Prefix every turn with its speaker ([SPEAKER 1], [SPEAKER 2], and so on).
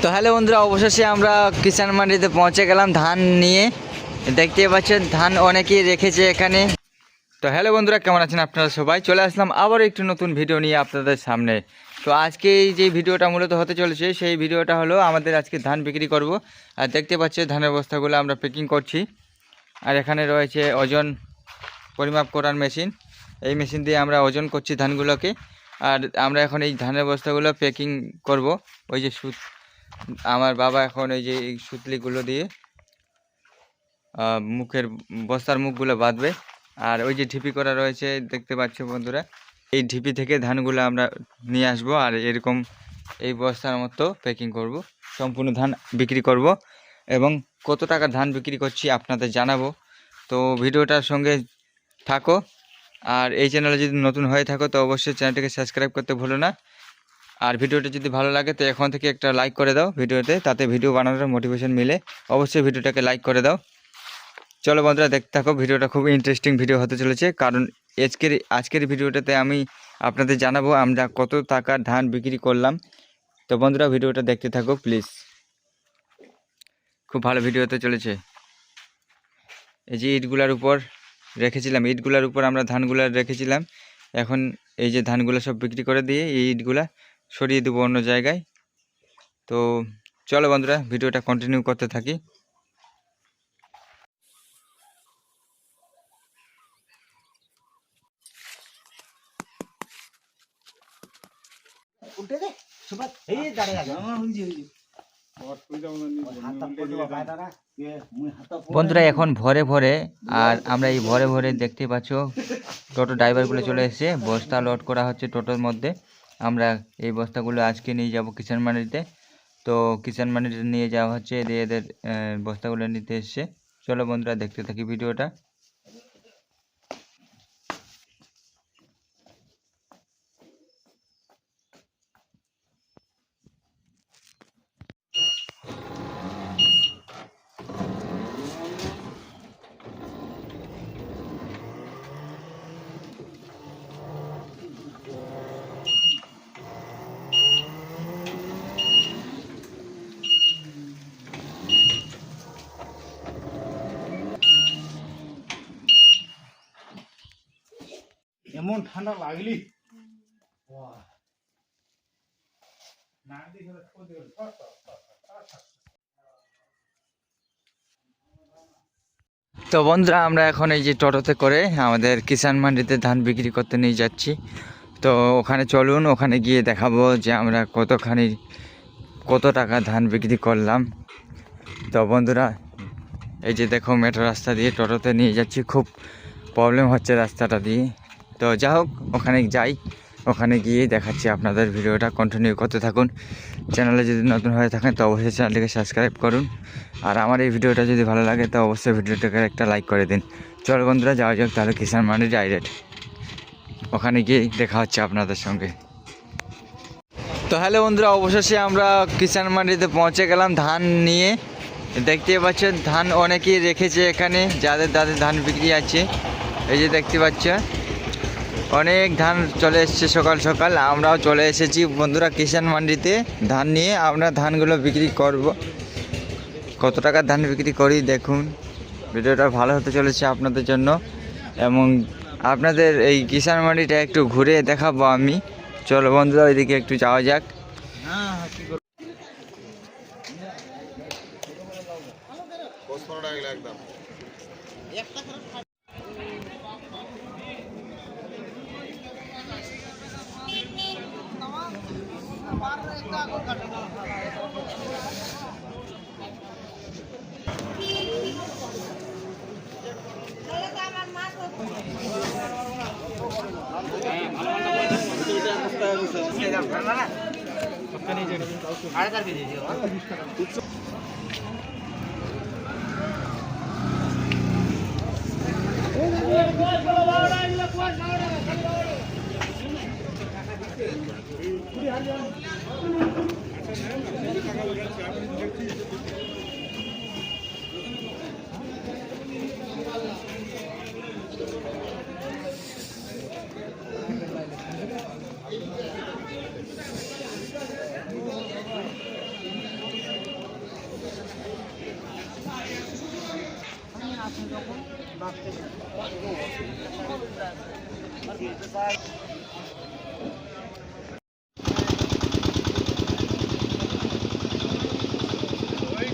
[SPEAKER 1] তো হ্যালো বন্ধুরা, অবশেষে আমরা কিষান মান্ডিতে পৌঁছে গেলাম ধান নিয়ে। দেখতে পাচ্ছেন ধান অনেকেই রেখেছে এখানে। তো হ্যালো বন্ধুরা, কেমন আছেন আপনারা সবাই? চলে আসলাম আবার একটু নতুন ভিডিও নিয়ে আপনাদের সামনে। তো আজকে এই যে ভিডিওটা মূলত হতে চলেছে, সেই ভিডিওটা হলো আমাদের আজকে ধান বিক্রি করব। আর দেখতে পাচ্ছেন ধানের বস্তাগুলো আমরা প্যাকিং করছি। আর এখানে রয়েছে ওজন পরিমাপ করার মেশিন। এই মেশিন দিয়ে আমরা ওজন করছি ধানগুলোকে। আর আমরা এখন এই ধানের বস্তাগুলো প্যাকিং করব। ওই যে আমার বাবা এখন এই যে এই সুতলিগুলো দিয়ে মুখের বস্তার মুখগুলো বাঁধবে। আর ওই যে ঢিপি করা রয়েছে দেখতে পাচ্ছ বন্ধুরা, এই ঢিপি থেকে ধানগুলো আমরা নিয়ে আসব। আর এরকম এই বস্তার মতো প্যাকিং করব, সম্পূর্ণ ধান বিক্রি করব এবং কত টাকা ধান বিক্রি করছি আপনাদের জানাবো। তো ভিডিওটার সঙ্গে থাকো। আর এই চ্যানেলে যদি নতুন হয়ে থাকো তো অবশ্যই চ্যানেলটিকে সাবস্ক্রাইব করতে ভুলো না। আর ভিডিওটা যদি ভালো লাগে তো এখন থেকে একটা লাইক করে দাও ভিডিওতে, তাতে ভিডিও বানানোর মোটিভেশন মিলে। অবশ্যই ভিডিওটাকে লাইক করে দাও। চলো বন্ধুরা, দেখতে থাকো, ভিডিওটা খুব ইন্টারেস্টিং ভিডিও হতে চলেছে। কারণ আজকের ভিডিওটাতে আমি আপনাদের জানাবো আমরা কত টাকার ধান বিক্রি করলাম। তো বন্ধুরা, ভিডিওটা দেখতে থাকো প্লিজ, খুব ভালো ভিডিও হতে চলেছে। এই যে ইটগুলার উপর রেখেছিলাম, ইটগুলার উপর আমরা ধানগুলা রেখেছিলাম। এখন এই যে ধানগুলো সব বিক্রি করে দিয়ে এই ইটগুলা সরিয়ে দেবো অন্য জায়গায়। তো চলো বন্ধুরা, ভিডিওটা কন্টিনিউ করতে থাকি। বন্ধুরা, এখন ভরে ভরে, আর আমরা এই ভরে ভরে দেখতে পাচ্ছ টোটো ড্রাইভারগুলো চলে এসেছে, বস্তা লোড করা হচ্ছে টোটোর মধ্যে। আমরা এই বস্তাগুলো আজকে নিয়ে যাব কিষান মান্ডিতে। তো কিষান মান্ডিতে নিয়ে যাওয়া হচ্ছে, এদের বস্তাগুলো নিতে এসছে। চলো বন্ধুরা, দেখতে থাকি ভিডিওটা।
[SPEAKER 2] এমন ঠান্ডা লাগলি
[SPEAKER 1] তো বন্ধুরা, আমরা এখন এই যে টোটোতে করে আমাদের কিষান মান্ডিতে ধান বিক্রি করতে নিয়ে যাচ্ছি। তো ওখানে চলুন, ওখানে গিয়ে দেখাবো যে আমরা কত টাকা ধান বিক্রি করলাম। তো বন্ধুরা, এই যে দেখো মেট্রো রাস্তা দিয়ে টোটোতে নিয়ে যাচ্ছি, খুব প্রবলেম হচ্ছে রাস্তাটা দিয়ে। তো যা হোক, ওখানে যাই, ওখানে গিয়ে দেখাচ্ছি আপনাদের। ভিডিওটা কন্টিনিউ করতে থাকুন। চ্যানেলে যদি নতুন হয়ে থাকেন তো অবশ্যই চ্যানেলটিকে সাবস্ক্রাইব করুন। আর আমার এই ভিডিওটা যদি ভালো লাগে তো অবশ্যই ভিডিওটাকে একটা লাইক করে দিন। চলো বন্ধুরা, যাওয়া যাক তাহলে কিষান মান্ডি ডাইরেক্ট। ওখানে গিয়ে দেখা হচ্ছে আপনাদের সঙ্গে। তো হ্যালো বন্ধুরা, অবশেষে আমরা কিষান মান্ডিতে পৌঁছে গেলাম ধান নিয়ে। দেখতে পাচ্ছেন ধান অনেকেই রেখেছে এখানে, যাদের ধান বিক্রি আছে। এই যে দেখতে পাচ্ছেন অনেক ধান চলে এসছে সকাল সকাল। আমরাও চলে এসেছি বন্ধুরা কিষান মান্ডিতে ধান নিয়ে। আমরা ধানগুলো বিক্রি করব, কত টাকার ধান বিক্রি করি দেখুন। ভিডিওটা ভালো হতে চলেছে আপনাদের জন্য, এবং আপনাদের এই কিষান মান্ডিটা একটু ঘুরে দেখাবো আমি। চলো বন্ধুরা, ওইদিকে একটু যাওয়া যাক।
[SPEAKER 3] যখন বাঁচতে